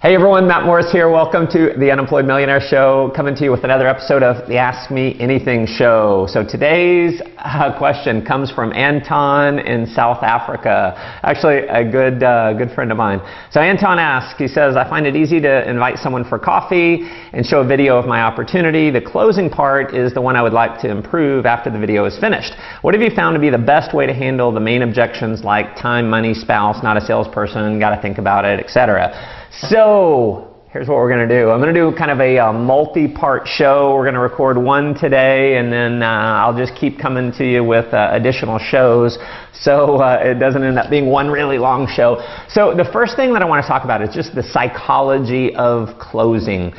Hey everyone, Matt Morris here. Welcome to the Unemployed Millionaire Show, coming to you with another episode of the Ask Me Anything Show. So today's question comes from Anton in South Africa, actually a good friend of mine. So Anton asks, he says, I find it easy to invite someone for coffee and show a video of my opportunity. The closing part is the one I would like to improve after the video is finished. What have you found to be the best way to handle the main objections like time, money, spouse, not a salesperson, got to think about it, etc.? So here's what we're going to do. I'm going to do kind of a multi-part show. We're going to record one today, and then I'll just keep coming to you with additional shows so it doesn't end up being one really long show. So the first thing that I want to talk about is just the psychology of closing.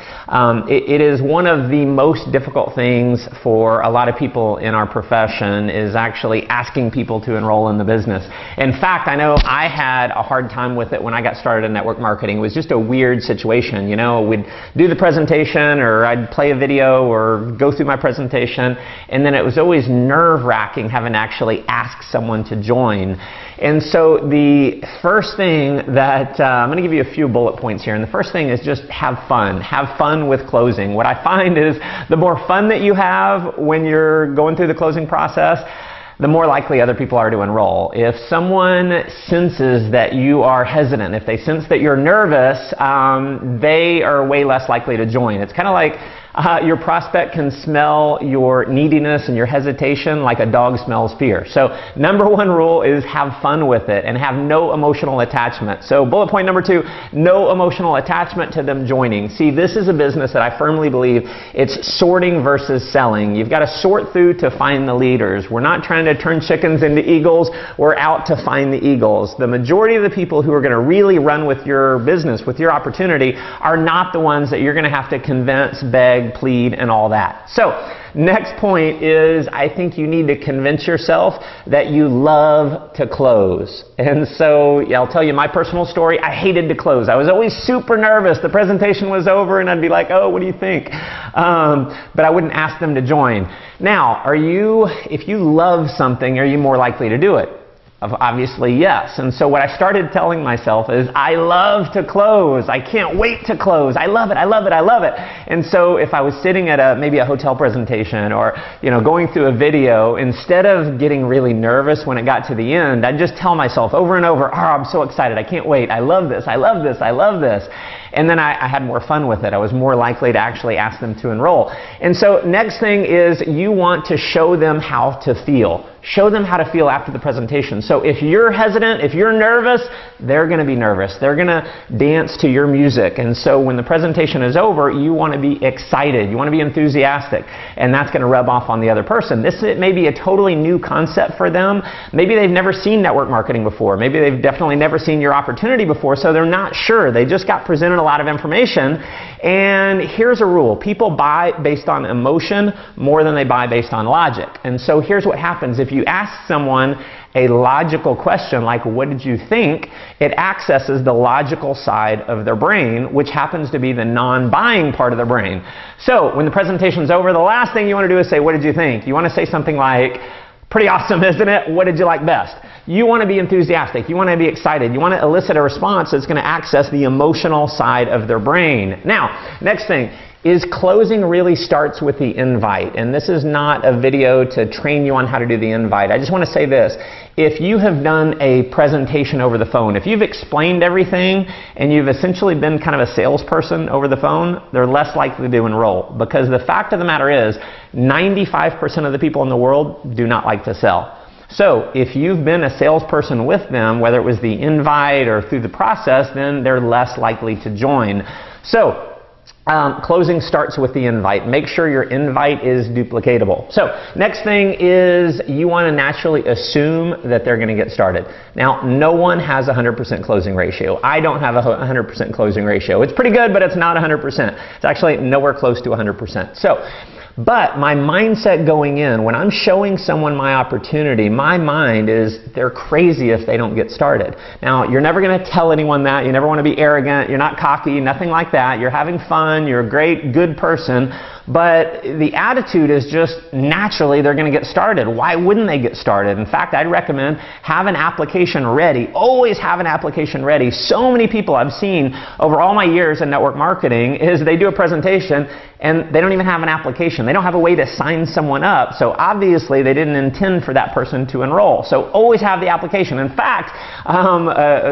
It is one of the most difficult things for a lot of people in our profession is actually asking people to enroll in the business. In fact, I know I had a hard time with it when I got started in network marketing. It was just a weird situation. You know, we'd do the presentation, or I'd play a video or go through my presentation, and then it was always nerve-wracking having to actually ask someone to join. And so the first thing that, I'm going to give you a few bullet points here, and the first thing is just have fun. Have fun with closing. What I find is the more fun that you have when you're going through the closing process, the more likely other people are to enroll. If someone senses that you are hesitant, if they sense that you're nervous, they are way less likely to join. It's kind of like your prospect can smell your neediness and your hesitation like a dog smells fear. So number one rule is have fun with it and have no emotional attachment. So bullet point number 2, no emotional attachment to them joining. See, this is a business that I firmly believe it's sorting versus selling. You've got to sort through to find the leaders. We're not trying to turn chickens into eagles. We're out to find the eagles. The majority of the people who are going to really run with your business, with your opportunity, are not the ones that you're going to have to convince, beg, plead, and all that. So next point is I think you need to convince yourself that you love to close. And so I'll tell you my personal story. I hated to close. I was always super nervous. The presentation was over and I'd be like, oh, what do you think? But I wouldn't ask them to join. Now, if you love something, are you more likely to do it? Obviously, yes. And so what I started telling myself is, I love to close. I can't wait to close. I love it. I love it. I love it. And so if I was sitting at maybe a hotel presentation or, going through a video, instead of getting really nervous when it got to the end, I'd just tell myself over and over, oh, I'm so excited. I can't wait. I love this. I love this. I love this. And then I had more fun with it. I was more likely to actually ask them to enroll. And so next thing is you want to show them how to feel. Show them how to feel after the presentation. So if you're hesitant, if you're nervous, they're going to be nervous. They're going to dance to your music. And so when the presentation is over, you want to be excited. You want to be enthusiastic. And that's going to rub off on the other person. This may be a totally new concept for them. Maybe they've never seen network marketing before. Maybe they've definitely never seen your opportunity before, so they're not sure. They just got presented a lot of information. And here's a rule. People buy based on emotion more than they buy based on logic. And so here's what happens. If you ask someone a logical question like, what did you think? It accesses the logical side of their brain, which happens to be the non-buying part of their brain. So when the presentation's over, the last thing you want to do is say, what did you think? You want to say something like, pretty awesome, isn't it? What did you like best? You want to be enthusiastic. You want to be excited. You want to elicit a response that's going to access the emotional side of their brain. Now, next thing is closing really starts with the invite. And this is not a video to train you on how to do the invite. I just want to say this. If you have done a presentation over the phone, if you've explained everything and you've essentially been kind of a salesperson over the phone, they're less likely to enroll. Because the fact of the matter is, 95% of the people in the world do not like to sell. So if you've been a salesperson with them, whether it was the invite or through the process, then they're less likely to join. So closing starts with the invite. Make sure your invite is duplicatable. So next thing is you want to naturally assume that they're going to get started. Now, no one has a 100% closing ratio. I don't have a 100% closing ratio. It's pretty good, but it's not 100%. It's actually nowhere close to 100%. So, but my mindset going in, when I'm showing someone my opportunity, my mind is they're crazy if they don't get started. Now, you're never going to tell anyone that. You never want to be arrogant. You're not cocky, nothing like that. You're having fun. You're a great, good person. but the attitude is just naturally they're going to get started. Why wouldn't they get started? In fact, I'd recommend have an application ready. Always have an application ready. So many people I've seen over all my years in network marketing is they do a presentation and they don't even have an application. They don't have a way to sign someone up. So obviously they didn't intend for that person to enroll. So always have the application. In fact,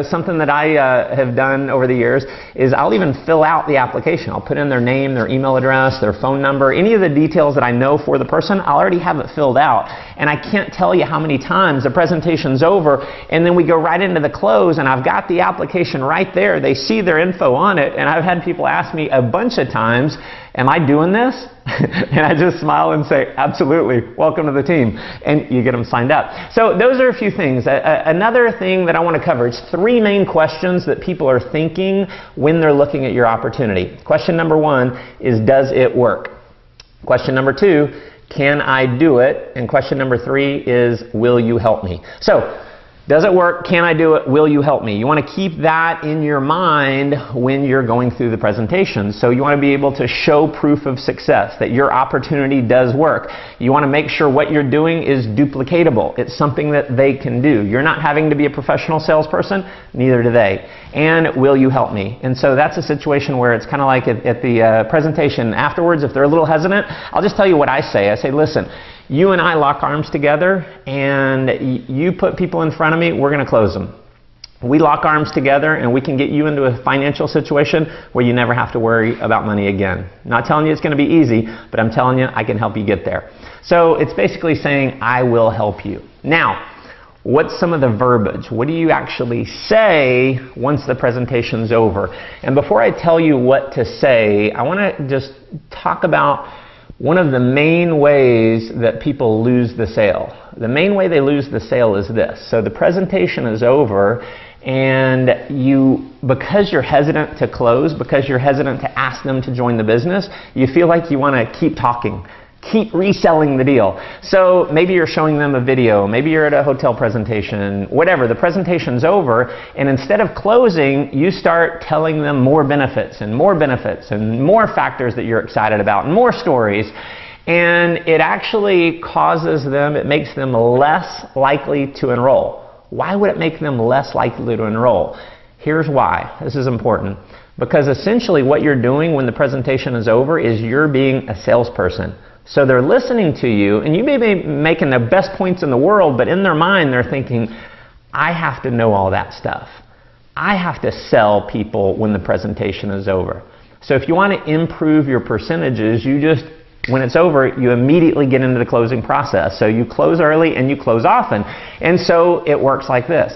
something that I have done over the years is I'll even fill out the application. I'll put in their name, their email address, their phone number, any of the details that I know for the person. I'll already have it filled out. And I can't tell you how many times the presentation's over and then we go right into the close and I've got the application right there. They see their info on it, and I've had people ask me a bunch of times, am I doing this? And I just smile and say, absolutely, welcome to the team. And you get them signed up. So those are a few things. Another thing that I want to cover is 3 main questions that people are thinking when they're looking at your opportunity. Question number 1 is, does it work? Question number 2, can I do it? And question number 3 is, will you help me? So, does it work? Can I do it? Will you help me? You want to keep that in your mind when you're going through the presentation. So you want to be able to show proof of success, that your opportunity does work. You want to make sure what you're doing is duplicatable. It's something that they can do. You're not having to be a professional salesperson, neither do they. And will you help me? And so that's a situation where it's kind of like at the presentation afterwards, if they're a little hesitant, I'll just tell you what I say. I say, listen, you and I lock arms together and you put people in front of me, we're going to close them. We lock arms together and we can get you into a financial situation where you never have to worry about money again. I'm not telling you it's going to be easy, but I'm telling you I can help you get there. So it's basically saying, I will help you. Now, what's some of the verbiage? What do you actually say once the presentation's over? And before I tell you what to say, I want to just talk about one of the main ways that people lose the sale. The main way they lose the sale is this. So the presentation is over and because you're hesitant to close, because you're hesitant to ask them to join the business, you feel like you want to keep talking. Keep reselling the deal. So maybe you're showing them a video, maybe you're at a hotel presentation, whatever, the presentation's over, and instead of closing, you start telling them more benefits and more factors that you're excited about and more stories, and it actually causes them, it makes them less likely to enroll. Why would it make them less likely to enroll? Here's why. This is important. Because essentially what you're doing when the presentation is over is you're being a salesperson. So they're listening to you, and you may be making the best points in the world, but in their mind they're thinking, I have to know all that stuff. I have to sell people when the presentation is over. So if you want to improve your percentages, when it's over, you immediately get into the closing process. So you close early and you close often. And so it works like this.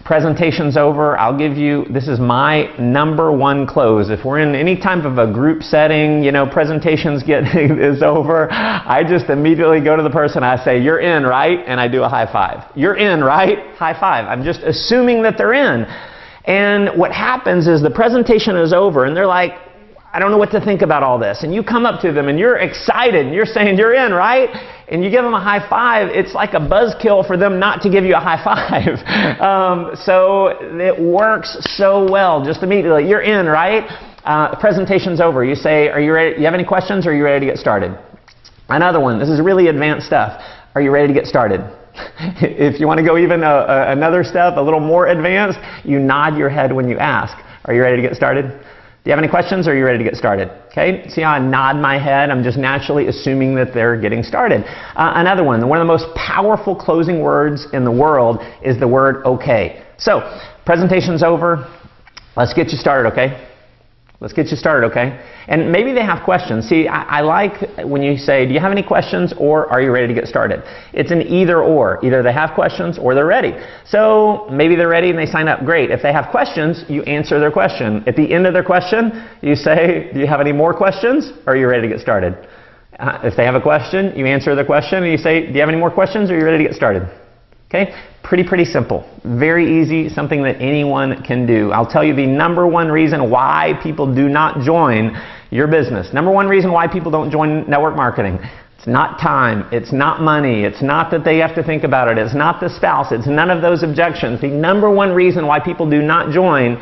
Presentation's over, I'll give you, this is my number 1 close. If we're in any type of a group setting, presentations is over, I just immediately go to the person, I say, you're in, right? And I do a high five. You're in, right? High five. I'm just assuming that they're in. And what happens is the presentation is over and they're like, I don't know what to think about all this. And you come up to them and you're excited and you're saying, you're in, right? And you give them a high five. It's like a buzzkill for them not to give you a high five. So it works so well. Just immediately, you're in, right? The presentation's over. You say, are you ready? You have any questions or are you ready to get started? Another one. This is really advanced stuff. Are you ready to get started? If you want to go even another step, a little more advanced, you nod your head when you ask. Are you ready to get started? Do you have any questions or are you ready to get started? Okay, see how I nod my head? I'm just naturally assuming that they're getting started. Another one of the most powerful closing words in the world is the word okay. So, presentation's over. Let's get you started, okay? Let's get you started, okay? And maybe they have questions. See, I like when you say, do you have any questions or are you ready to get started? It's an either or. Either they have questions or they're ready. So maybe they're ready and they sign up. Great. If they have questions, you answer their question. At the end of their question, you say, do you have any more questions or are you ready to get started? If they have a question, you answer their question and you say, do you have any more questions or are you ready to get started? Okay? Pretty simple. Very easy, something that anyone can do. I'll tell you the number 1 reason why people do not join your business. Number 1 reason why people don't join network marketing. It's not time. It's not money. It's not that they have to think about it. It's not the spouse. It's none of those objections. The number 1 reason why people do not join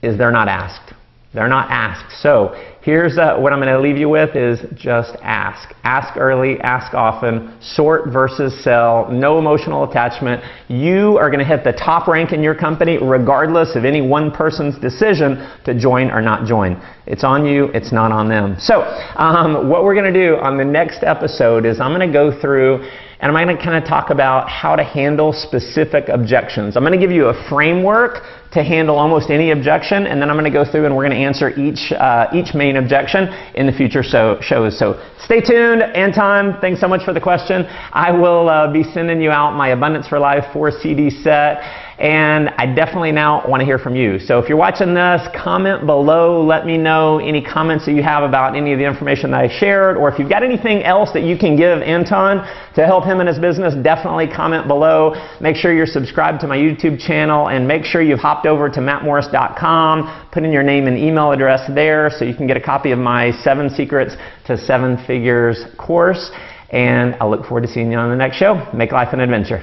is they're not asked. They're not asked. So here's what I'm going to leave you with is just ask. Ask early, ask often, sort versus sell, no emotional attachment. You are going to hit the top rank in your company regardless of any one person's decision to join or not join. It's on you, it's not on them. So what we're going to do on the next episode is I'm going to go through and I'm going to kind of talk about how to handle specific objections. I'm going to give you a framework to handle almost any objection, and then I'm going to go through and we're going to answer each main objection in the future shows. So stay tuned. Anton, thanks so much for the question. I will be sending you out my Abundance for Life 4 CD set, and I definitely now want to hear from you. So if you're watching this, comment below. Let me know any comments that you have about any of the information that I shared, or if you've got anything else that you can give Anton to help him in his business, definitely comment below. Make sure you're subscribed to my YouTube channel, and make sure you've hopped over to mattmorris.com, put in your name and email address there so you can get a copy of my 7 Secrets to 7 Figures course. And I look forward to seeing you on the next show. Make life an adventure.